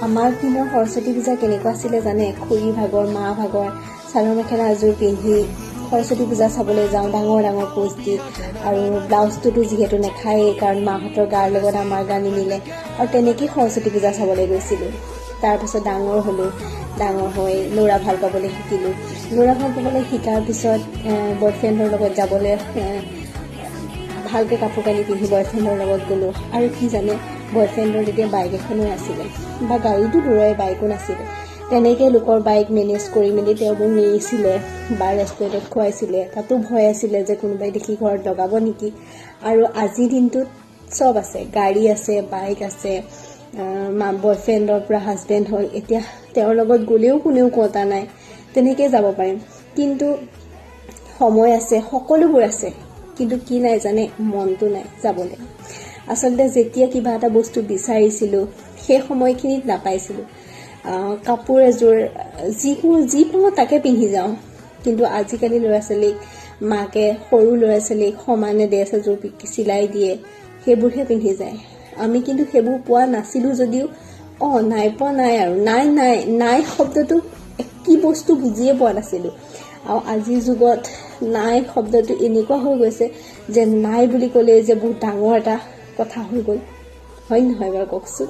আমাৰ দিনৰ সৰস্বতী পূজা কেনেকুৱা আছিলে জানে? খুৰী ভাগৰ মা ভাগৰ চাদৰ মেখেলা এযোৰ পিন্ধি সৰস্বতী পূজা চাবলৈ যাওঁ, ডাঙৰ ডাঙৰ পোষ্ট দি। আৰু ব্লাউজটোতো যিহেতু নেখায়েই, কাৰণ মাহঁতৰ গাৰ লগত আমাৰ গা নিমিলে। আৰু তেনেকেই সৰস্বতী পূজা চাবলৈ গৈছিলোঁ। তাৰপিছত ডাঙৰ হ'লোঁ, ডাঙৰ হৈ ল'ৰা ভাল পাবলৈ শিকিলোঁ। ল'ৰা ভাল পাবলৈ শিকাৰ পিছত বয়ফ্ৰেণ্ডৰ লগত যাবলৈ ভালকৈ কাপোৰ কানি পিন্ধি বয়ফ্ৰেণ্ডৰ লগত গ'লোঁ। আৰু কি জানে, বয়ফ্ৰেণ্ডৰ তেতিয়া বাইক এখনো নাছিলে, বা গাড়ীটো দূৰৰে, বাইকো নাছিলে। তেনেকৈ লোকৰ বাইক মেনেজ কৰি মেলি তেওঁ মোক নিছিলে বা ৰেষ্টুৰেণ্টত খুৱাইছিলে। তাতো ভয় আছিলে যে কোনোবাই দেখি ঘৰত লগাব নেকি। আৰু আজিৰ দিনটোত চব আছে, গাড়ী আছে, বাইক আছে, বয়ফ্ৰেণ্ডৰ পৰা হাজবেণ্ড হ'ল। এতিয়া তেওঁৰ লগত গ'লেও কোনেও কটা নাই, তেনেকৈ যাব পাৰিম। কিন্তু সময় আছে, সকলোবোৰ আছে, কিন্তু কি নাই জানে? মনটো নাই যাবলৈ। আচলতে যেতিয়া কিবা এটা বস্তু বিচাৰিছিলোঁ সেই সময়খিনিত নাপাইছিলোঁ। কাপোৰ এযোৰ যি পাওঁ তাকে পিন্ধি যাওঁ। কিন্তু আজিকালি ল'ৰা ছোৱালীক মাকে সৰু ল'ৰা ছোৱালীক সমানে ড্ৰেছ এযোৰ চিলাই দিয়ে, সেইবোৰহে পিন্ধি যায়। আমি কিন্তু সেইবোৰ পোৱা নাছিলোঁ যদিও নাই পোৱা নাই, আৰু নাই শব্দটো কি বস্তু বুজিয়ে পোৱা নাছিলোঁ। আৰু আজিৰ যুগত নাই শব্দটো এনেকুৱা হৈ গৈছে যে নাই বুলি ক'লে যে বহুত ডাঙৰ এটা কথা হৈ গ'ল। হয় নহয় বাৰু কওকচোন?